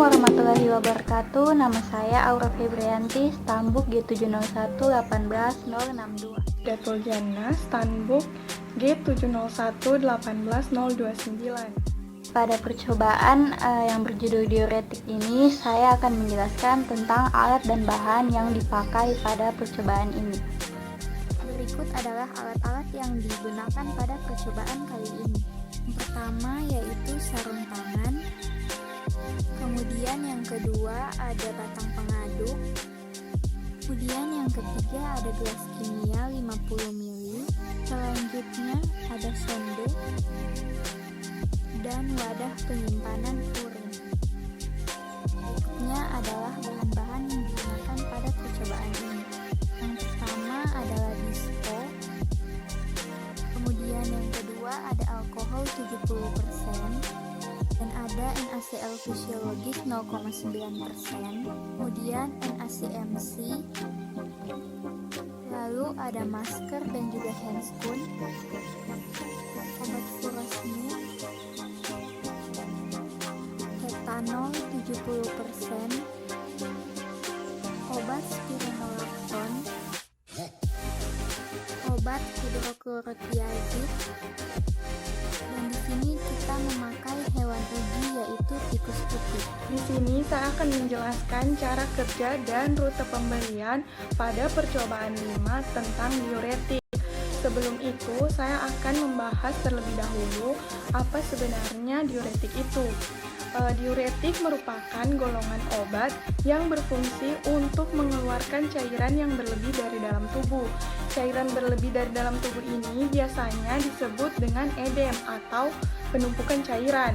warahmatullahi wabarakatuh. Nama saya Aura Febrianti, Stambuk G701 18062. Datul Jannah, Stanbook G701 18029. Pada percobaan yang berjudul diuretik ini, saya akan menjelaskan tentang alat dan bahan yang dipakai pada percobaan ini. Berikut adalah alat-alat yang digunakan pada percobaan kali ini. Yang pertama yaitu sarung tangan. Kemudian yang kedua ada batang pengaduk. Kemudian yang ketiga ada gelas kimia 50 ml. Selanjutnya ada sonde dan wadah penyimpanan urin. Berikutnya adalah bahan-bahan yang digunakan pada percobaan ini. Yang pertama adalah disco. Kemudian yang kedua ada alkohol 70%. Dan ada NaCl fisiologis 0,9%, kemudian NaCMC, lalu ada masker dan juga handscoon, obat furosemid, etanol 70%, obat spironolakton, obat hidroklorotiazid, dan di sini kita memakai hewan uji yaitu tikus putih. Di sini saya akan menjelaskan cara kerja dan rute pemberian pada percobaan 5 tentang diuretik. Sebelum itu, saya akan membahas terlebih dahulu apa sebenarnya diuretik itu. Diuretik merupakan golongan obat yang berfungsi untuk mengeluarkan cairan yang berlebih dari dalam tubuh. Cairan berlebih dari dalam tubuh ini biasanya disebut dengan edem atau penumpukan cairan.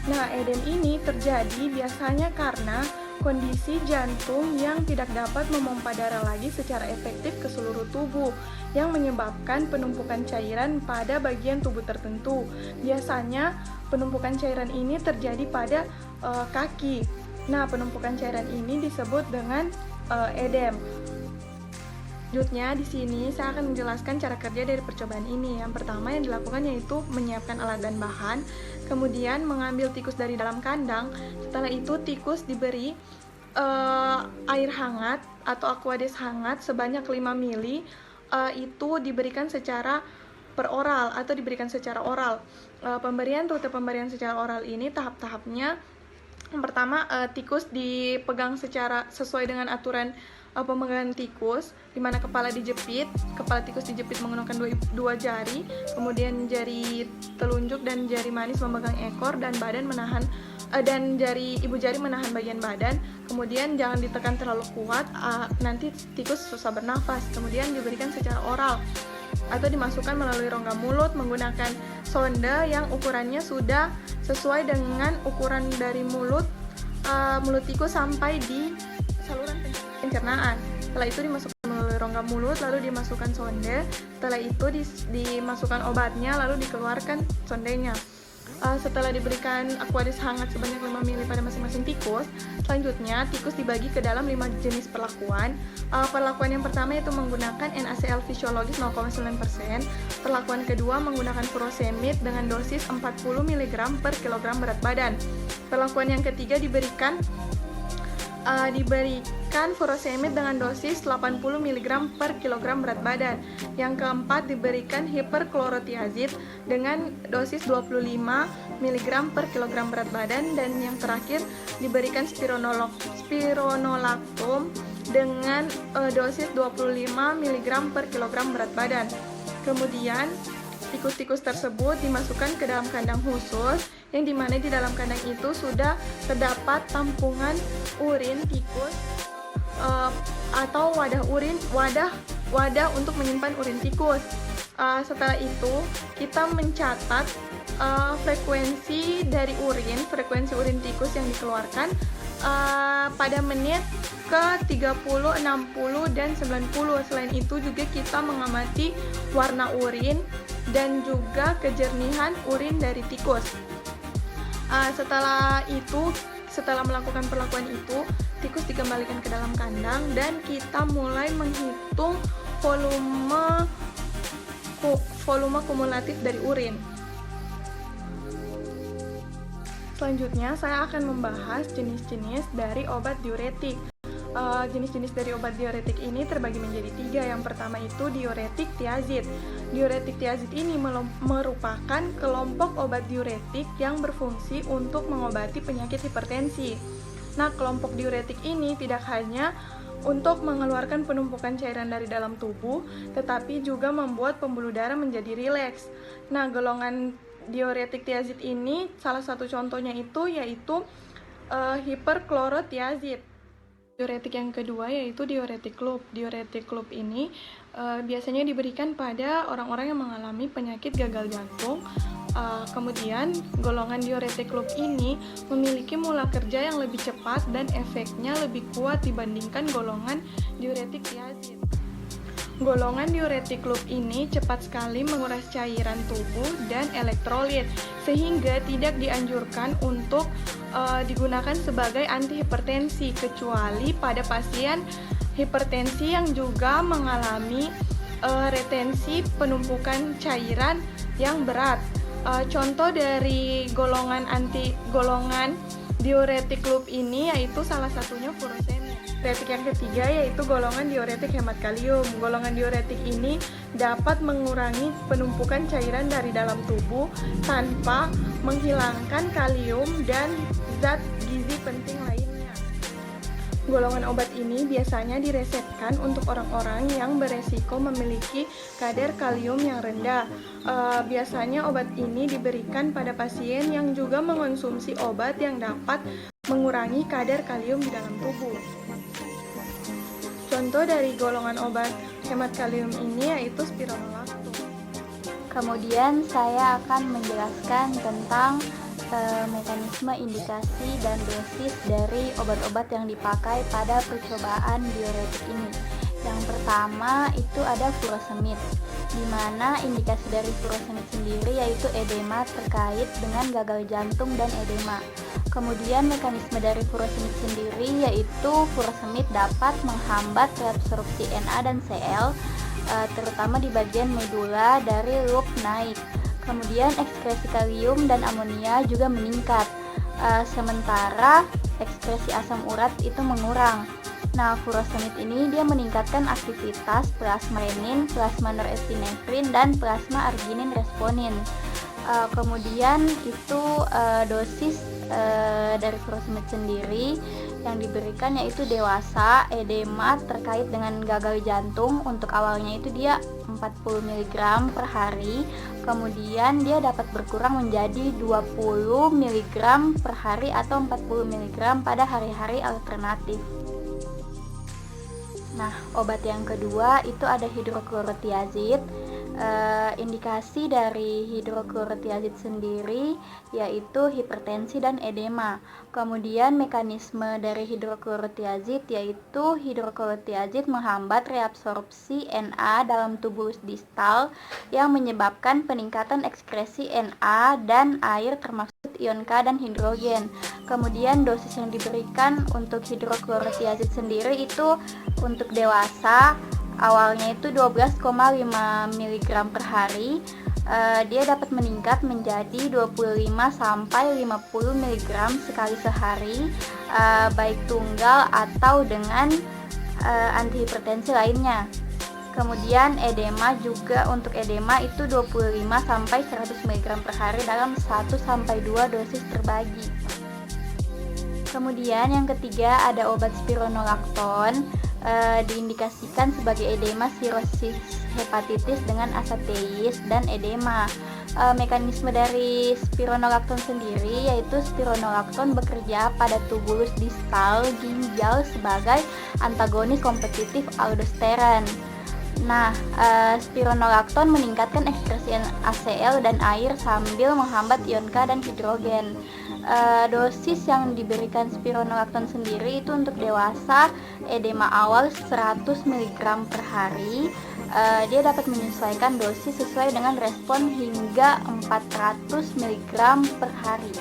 Nah, edem ini terjadi biasanya karena kondisi jantung yang tidak dapat memompa darah lagi secara efektif ke seluruh tubuh yang menyebabkan penumpukan cairan pada bagian tubuh tertentu. Biasanya penumpukan cairan ini terjadi pada kaki. Nah, penumpukan cairan ini disebut dengan edem. Selanjutnya di sini saya akan menjelaskan cara kerja dari percobaan ini. Yang pertama yang dilakukan yaitu menyiapkan alat dan bahan, kemudian mengambil tikus dari dalam kandang. Setelah itu tikus diberi air hangat atau aquades hangat sebanyak 5 ml. Itu diberikan secara peroral atau diberikan secara oral. Rute pemberian secara oral ini tahap-tahapnya. Yang pertama, tikus dipegang secara sesuai dengan aturan pemegangan tikus, di mana kepala tikus dijepit menggunakan dua jari, kemudian jari telunjuk dan jari manis memegang ekor dan badan menahan dan jari ibu jari menahan bagian badan. Kemudian jangan ditekan terlalu kuat, nanti tikus susah bernafas. Kemudian diberikan secara oral atau dimasukkan melalui rongga mulut menggunakan sonde yang ukurannya sudah sesuai dengan ukuran dari mulut tikus sampai di saluran pencernaan. Setelah itu dimasukkan melalui rongga mulut, lalu dimasukkan sonde. Setelah itu dimasukkan obatnya, lalu dikeluarkan sondenya. Setelah diberikan aquades hangat sebanyak 5 ml pada masing-masing tikus, selanjutnya tikus dibagi ke dalam 5 jenis perlakuan. Perlakuan yang pertama yaitu menggunakan NaCl fisiologis 0,9%. Perlakuan kedua menggunakan furosemid dengan dosis 40 mg per kilogram berat badan. Perlakuan yang ketiga diberikan furosemid dengan dosis 80 mg per kilogram berat badan. Yang keempat diberikan hiperklorotiazid dengan dosis 25 mg per kilogram berat badan. Dan yang terakhir diberikan spironolakton dengan dosis 25 mg per kilogram berat badan. Kemudian tikus-tikus tersebut dimasukkan ke dalam kandang khusus, yang dimana di dalam kandang itu sudah terdapat tampungan urin tikus atau wadah untuk menyimpan urin tikus. Setelah itu kita mencatat frekuensi urin tikus yang dikeluarkan pada menit ke 30, 60, dan 90. Selain itu juga kita mengamati warna urin dan juga kejernihan urin dari tikus. Setelah melakukan perlakuan itu, tikus dikembalikan ke dalam kandang dan kita mulai menghitung volume kumulatif dari urin. Selanjutnya, saya akan membahas jenis-jenis dari obat diuretik. Jenis-jenis dari obat diuretik ini terbagi menjadi 3. Yang pertama itu diuretik tiazid. Diuretik tiazid ini merupakan kelompok obat diuretik yang berfungsi untuk mengobati penyakit hipertensi. Nah, kelompok diuretik ini tidak hanya untuk mengeluarkan penumpukan cairan dari dalam tubuh, tetapi juga membuat pembuluh darah menjadi rileks. Nah, golongan diuretik tiazid ini salah satu contohnya yaitu hiperklorotiazid. Diuretik yang kedua yaitu diuretik loop. Diuretik loop ini biasanya diberikan pada orang-orang yang mengalami penyakit gagal jantung. Kemudian golongan diuretik loop ini memiliki mula kerja yang lebih cepat dan efeknya lebih kuat dibandingkan golongan diuretik tiazid. Golongan diuretik loop ini cepat sekali menguras cairan tubuh dan elektrolit, sehingga tidak dianjurkan untuk digunakan sebagai antihipertensi, kecuali pada pasien hipertensi yang juga mengalami retensi penumpukan cairan yang berat. Contoh dari golongan diuretik loop ini yaitu salah satunya furosemid. Diuretik yang ketiga yaitu golongan diuretik hemat kalium. Golongan diuretik ini dapat mengurangi penumpukan cairan dari dalam tubuh tanpa menghilangkan kalium dan zat gizi penting lainnya. Golongan obat ini biasanya diresepkan untuk orang-orang yang beresiko memiliki kadar kalium yang rendah. Biasanya obat ini diberikan pada pasien yang juga mengonsumsi obat yang dapat mengurangi kadar kalium di dalam tubuh. Contoh dari golongan obat hemat kalium ini yaitu spironolactone. Kemudian saya akan menjelaskan tentang mekanisme indikasi dan dosis dari obat-obat yang dipakai pada percobaan diuretik ini. Yang pertama itu ada furosemid, di mana indikasi dari furosemid sendiri yaitu edema terkait dengan gagal jantung dan edema. Kemudian mekanisme dari furosemid sendiri yaitu furosemid dapat menghambat reabsorpsi Na dan Cl, terutama di bagian medula dari loop naik. Kemudian ekskresi kalium dan amonia juga meningkat, sementara ekskresi asam urat itu mengurang. Nah, furosemid ini dia meningkatkan aktivitas plasma renin, plasma norepinefrin, dan plasma arginin responin. Kemudian itu dosis dari furosemid sendiri yang diberikan yaitu dewasa edema terkait dengan gagal jantung. Untuk awalnya itu dia 40 mg per hari, kemudian dia dapat berkurang menjadi 20 mg per hari atau 40 mg pada hari-hari alternatif. Nah, obat yang kedua itu ada hidroklorotiazid. Indikasi dari hidroklorotiazid sendiri yaitu hipertensi dan edema. Kemudian mekanisme dari hidroklorotiazid yaitu hidroklorotiazid menghambat reabsorpsi Na dalam tubulus distal yang menyebabkan peningkatan ekskresi Na dan air termasuk ion K dan hidrogen. Kemudian dosis yang diberikan untuk hidroklorotiazid sendiri itu untuk dewasa awalnya itu 12,5 mg per hari. Dia dapat meningkat menjadi 25 sampai 50 mg sekali sehari, baik tunggal atau dengan antihipertensi lainnya. Kemudian edema juga untuk edema itu 25 sampai 100 mg per hari dalam 1 sampai 2 dosis terbagi. Kemudian yang ketiga ada obat spironolactone, diindikasikan sebagai edema sirosis hepatitis dengan aseteis dan edema. Mekanisme dari spironolactone sendiri yaitu spironolactone bekerja pada tubulus distal ginjal sebagai antagonis kompetitif aldosteron. Nah, spironolactone meningkatkan ekskresi ACL dan air sambil menghambat ion K dan hidrogen. Dosis yang diberikan spironolactone sendiri itu untuk dewasa edema awal 100 mg per hari. Dia dapat menyesuaikan dosis sesuai dengan respon hingga 400 mg per hari.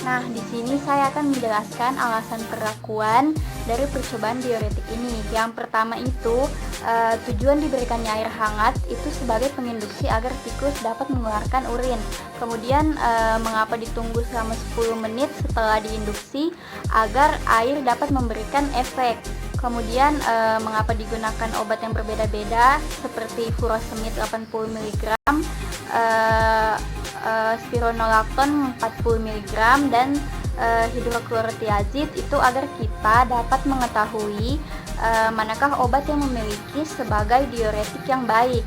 Nah, di sini saya akan menjelaskan alasan perlakuan dari percobaan diuretik ini. Yang pertama itu Tujuan diberikannya air hangat itu sebagai penginduksi agar tikus dapat mengeluarkan urin. Kemudian mengapa ditunggu selama 10 menit setelah diinduksi agar air dapat memberikan efek. Kemudian mengapa digunakan obat yang berbeda-beda seperti furosemid 80 mg, spironolakton 40 mg, dan hidroklorotiazid itu agar kita dapat mengetahui manakah obat yang memiliki sebagai diuretik yang baik.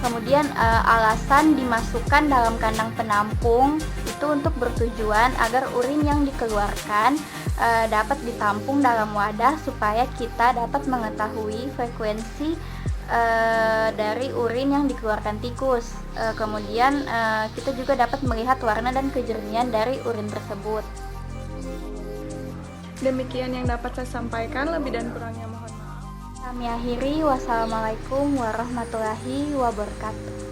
Kemudian alasan dimasukkan dalam kandang penampung itu untuk bertujuan agar urin yang dikeluarkan dapat ditampung dalam wadah supaya kita dapat mengetahui frekuensi dari urin yang dikeluarkan tikus. Kemudian kita juga dapat melihat warna dan kejernihan dari urin tersebut. Demikian yang dapat saya sampaikan, lebih dan kurangnya mohon maaf. Kami akhiri, wassalamualaikum warahmatullahi wabarakatuh.